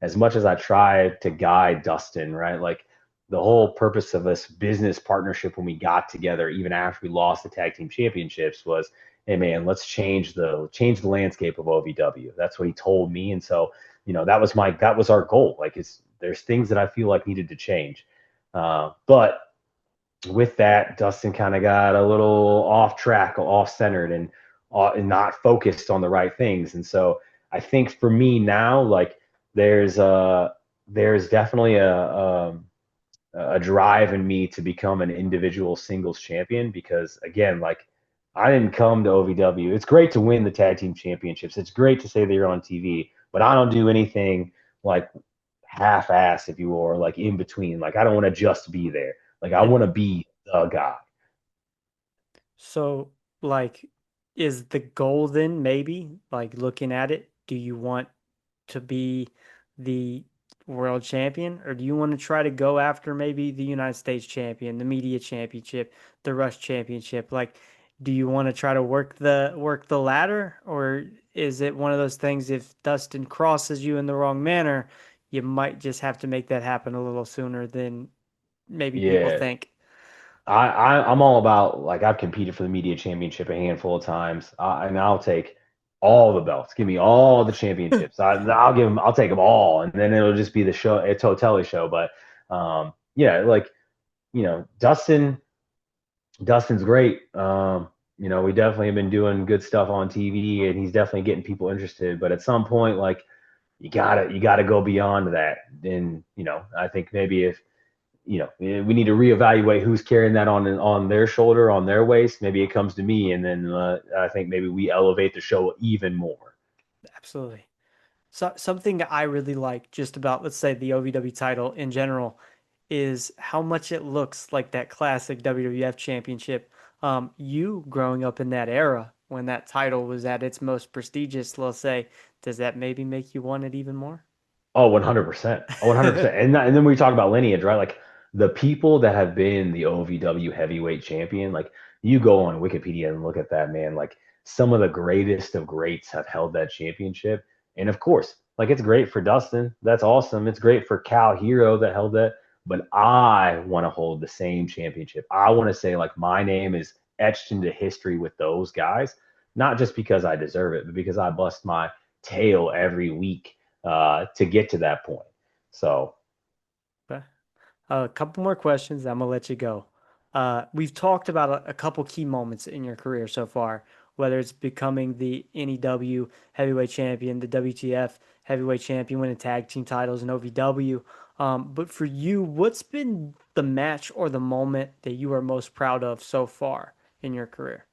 as much as I tried to guide Dustin, right, like the whole purpose of this business partnership when we got together, even after we lost the tag team championships, was, hey man, let's change the landscape of OVW. That's what he told me, and so that was our goal. Like there's things that I feel like needed to change, but with that, Dustin kind of got a little off track, off centered, and not focused on the right things. And so I think for me now, like there's a there's definitely a drive in me to become an individual singles champion because again, like I didn't come to OVW. It's great to win the tag team championships. It's great to say that you're on TV, but I don't do anything like half-ass, if you will, or like in between. Like I don't want to just be there. Like I
Yeah.
want to be the guy.
So, like, is the goal then maybe, like, looking at it, do you want to be the world champion, or do you want to try to go after maybe the United States champion, the media championship, the Rush championship? Like, do you want to try to work the ladder, or is it one of those things if Dustin crosses you in the wrong manner, you might just have to make that happen a little sooner than maybe people
Yeah,
think?
I'm all about like I've competed for the media championship a handful of times, and I'll take all the belts. Give me all the championships. I'll take them all, and then it'll just be the show, a Toatele show. But yeah, like Dustin's great. We definitely have been doing good stuff on TV, and he's definitely getting people interested. But at some point, like you gotta go beyond that. And I think maybe if we need to reevaluate who's carrying that on their shoulder, on their waist. Maybe it comes to me, and then I think maybe we elevate the show even more.
Absolutely. So something I really like just about, let's say, the OVW title in general is how much it looks like that classic WWF championship. You growing up in that era when that title was at its most prestigious, let's say, does that maybe make you want it even more?
Oh, 100%. Oh, 100%. And then we talk about lineage, right? Like the people that have been the OVW heavyweight champion, like you go on Wikipedia and look at that, man. Like some of the greatest of greats have held that championship. And of course, like it's great for Dustin. That's awesome. It's great for Cal Hero that held that. But I want to hold the same championship. I want to say, like, my name is etched into history with those guys, not just because I deserve it, but because I bust my tail every week to get to that point. So,
Okay. A couple more questions. I'm gonna let you go. We've talked about a couple key moments in your career so far, whether it's becoming the NEW heavyweight champion, the WTF heavyweight champion, winning tag team titles in OVW. But for you, what's been the match or the moment that you are most proud of so far in your career?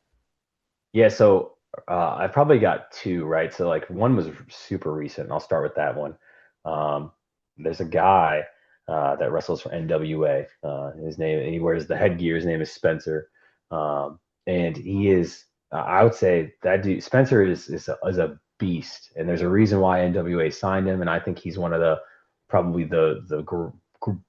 yeah, so I probably got two, right? So, like, one was super recent, and I'll start with that one. Um, there's a guy that wrestles for NWA. His name, he wears the headgear. His name is Spencer. And he is, I would say that dude, Spencer is a beast. And there's a reason why NWA signed him. And I think he's one of probably the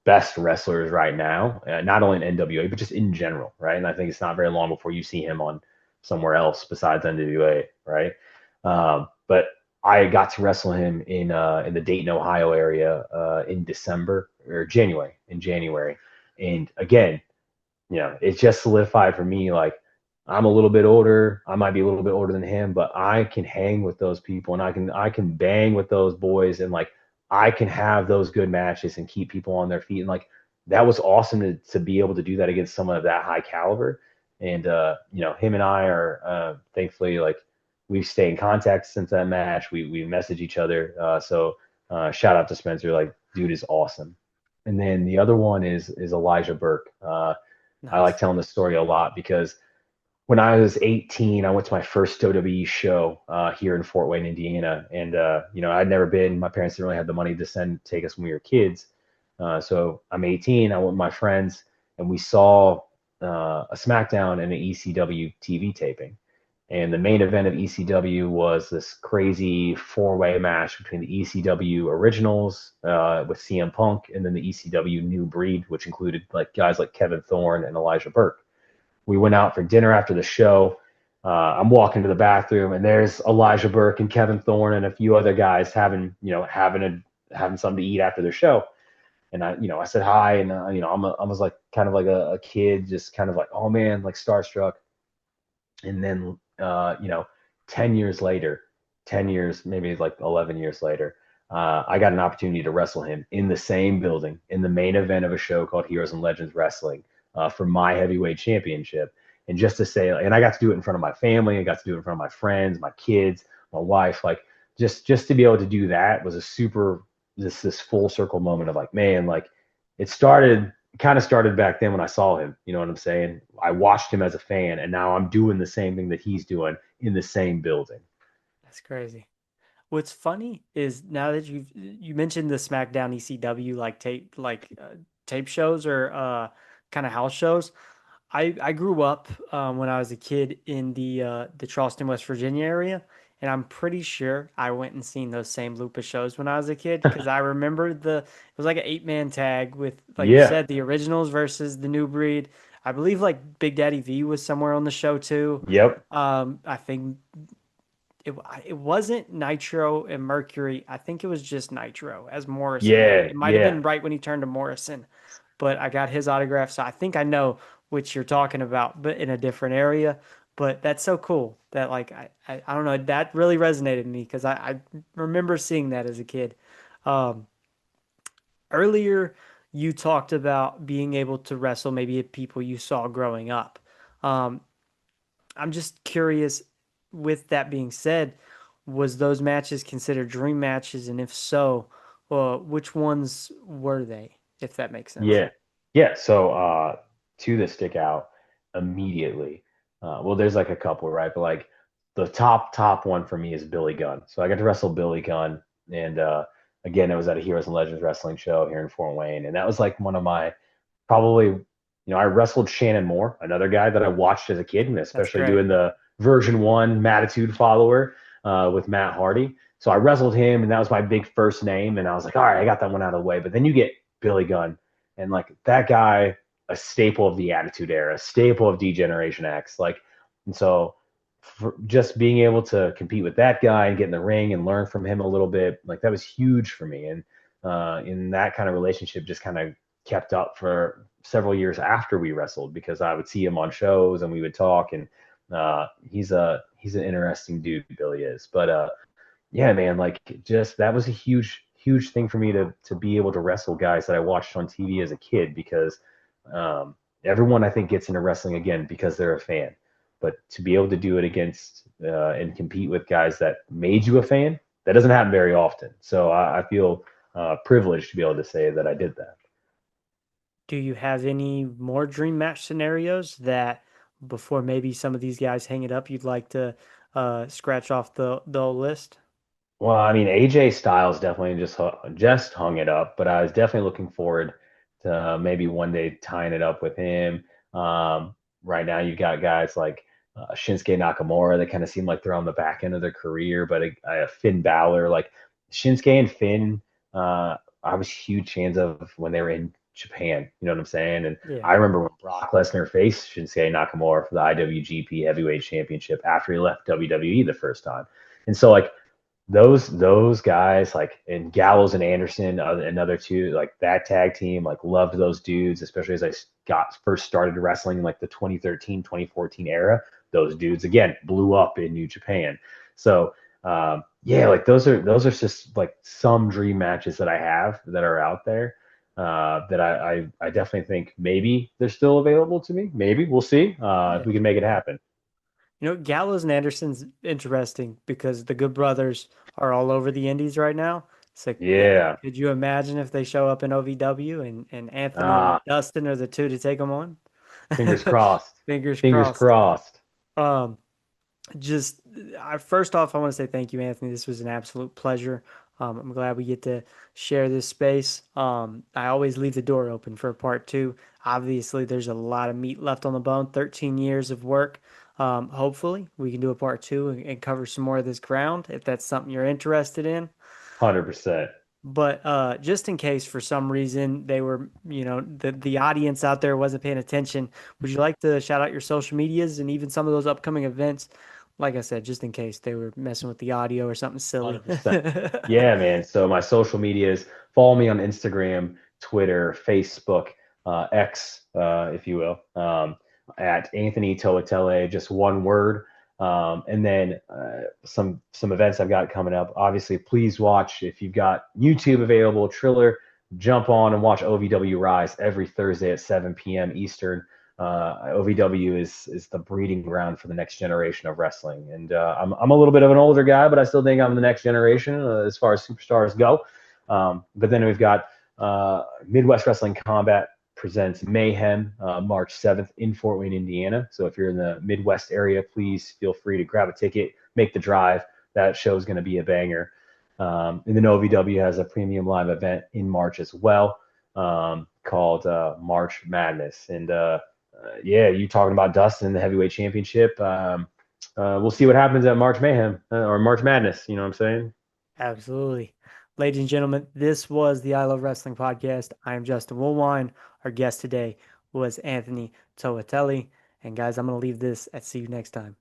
best wrestlers right now, not only in NWA, but just in general, right? And I think it's not very long before you see him on somewhere else besides NWA, right? But I got to wrestle him in the Dayton, Ohio area in December or January, and again, it's just solidified for me. Like I'm a little bit older, I might be a little bit older than him, but I can hang with those people, and I can bang with those boys, and like I can have those good matches and keep people on their feet, and like that was awesome to be able to do that against someone of that high caliber. And him and I are thankfully like we stay in contact since that match. We message each other. So shout out to Spencer. Like dude is awesome. And then the other one is Elijah Burke. I like
Nice.
telling this story a lot because when I was 18, I went to my first WWE show here in Fort Wayne, Indiana, and I'd never been. My parents didn't really have the money to take us when we were kids, So I'm 18. I went with my friends, and we saw a SmackDown and an ECW TV taping. And the main event of ECW was this crazy four-way match between the ECW originals with CM Punk and then the ECW New Breed, which included like guys like Kevin Thorne and Elijah Burke. We went out for dinner after the show. I'm walking to the bathroom, and there's Elijah Burke and Kevin Thorne and a few other guys having something to eat after their show. And I said hi, and I was like kind of like a kid, just kind of like, oh man, like starstruck. And then 10 years later, 10 years, maybe like 11 years later, I got an opportunity to wrestle him in the same building in the main event of a show called Heroes and Legends Wrestling for my heavyweight championship. And just to say, and I got to do it in front of my family, I got to do it in front of my friends, my kids, my wife, like just to be able to do that was a super this full circle moment of like, man, like it started kind of started back then when I saw him. You know what I'm saying? I watched him as a fan, and now I'm doing the same thing that he's doing in the same building.
That's crazy. What's funny is now that you mentioned the SmackDown ECW tape shows or kind of house shows. I grew up when I was a kid in the Charleston, West Virginia area, and I'm pretty sure I went and seen those same Lupa shows when I was a kid because I remember it was like an 8-man tag with, like you
Yeah.
said, the originals versus the new breed. I believe like Big Daddy V was somewhere on the show too.
Yep.
I think it wasn't Nitro and Mercury. I think it was just Nitro as Morrison.
Yeah.
It might have
Yeah.
been right when he turned to Morrison, but I got his autograph, so I think I know which you're talking about, but in a different area. But that's so cool that like I don't know, that really resonated with me because I remember seeing that as a kid. Um, Earlier you talked about being able to wrestle maybe people you saw growing up. Um, I'm just curious, with that being said, was those matches considered dream matches? And if so, which ones were they, if that makes sense?
Yeah. Yeah. So two that stick out immediately. Well, there's like a couple, right? But like the top one for me is Billy Gunn. So I got to wrestle Billy Gunn, and again, it was at a Heroes and Legends wrestling show here in Fort Wayne, and that was like one of my probably, I wrestled Shannon Moore, another guy that I watched as a kid, and
That's
especially
great.
doing the version one Matitude follower with Matt Hardy. So I wrestled him, and that was my big first name. And I was like, all right, I got that one out of the way. But then you get Billy Gunn, and like that guy, a staple of the Attitude Era, a staple of D-Generation X. Like, and so just being able to compete with that guy and get in the ring and learn from him a little bit, like that was huge for me. And in that kind of relationship, just kind of kept up for several years after we wrestled because I would see him on shows and we would talk. And he's an interesting dude, Billy is. But yeah, man, like just that was a huge thing for me to be able to wrestle guys that I watched on TV as a kid because everyone I think gets into wrestling again because they're a fan. But to be able to do it against and compete with guys that made you a fan, that doesn't happen very often. So I feel privileged to be able to say that I did that.
Do you have any more dream match scenarios that before maybe some of these guys hang it up, you'd like to scratch off the whole list?
Well, I mean, AJ Styles definitely just hung it up, but I was definitely looking forward to maybe one day tying it up with him. Right now, you've got guys like Shinsuke Nakamura that kind of seem like they're on the back end of their career, but Finn Balor, like Shinsuke and Finn, I was huge fans of when they were in Japan. You know what I'm saying? And
Yeah.
I remember when Brock Lesnar faced Shinsuke Nakamura for the IWGP Heavyweight Championship after he left WWE the first time. And so like those guys like and Gallows and Anderson, another two, like that tag team, like loved those dudes, especially as I got first started wrestling in like the 2013 2014 era. Those dudes again blew up in New Japan. So yeah, like those are just like some dream matches that I have that are out there that I definitely think maybe they're still available to me. Maybe we'll see if
Yeah.
we can make it happen.
You know, Gallows and Anderson's interesting because the Good Brothers are all over the Indies right now. So,
Yeah.
could you imagine if they show up in OVW and Anthony and
Ah,
Dustin are the two to take them on?
fingers crossed.
Fingers
Fingers
crossed.
crossed.
Um, just first off, I want to say thank you, Anthony. This was an absolute pleasure. I'm glad we get to share this space. I always leave the door open for a part two. Obviously, there's a lot of meat left on the bone, 13 years of work. Hopefully, we can do a part two and cover some more of this ground if that's something you're interested in.
100%.
But just in case for some reason they were, the audience out there wasn't paying attention, would you like to shout out your social medias and even some of those upcoming events? Like I said, just in case they were messing with the audio or something silly.
100%. Yeah, man. So my social medias, follow me on Instagram, Twitter, Facebook, X, if you will, at Anthony Toatele, just one word. And then some events I've got coming up. Obviously, please watch if you've got YouTube available, Triller, jump on and watch OVW Rise every Thursday at 7 p.m. Eastern. OVW is the breeding ground for the next generation of wrestling, and I'm a little bit of an older guy, but I still think I'm the next generation as far as superstars go. But then we've got Midwest Wrestling Combat presents Mayhem March 7th in Fort Wayne, Indiana. So if you're in the Midwest area, please feel free to grab a ticket, make the drive. That show is going to be a banger. And then OVW has a premium live event in March as well, called March Madness. And yeah, you talking about Dustin in the heavyweight championship. We'll see what happens at March Mayhem or March Madness. You know what I'm saying?
Absolutely. Ladies and gentlemen, this was the I Love Wrestling podcast. I am Justin Woolwine. Our guest today was Anthony Toatele. And guys, I'm going to leave this at see you next time.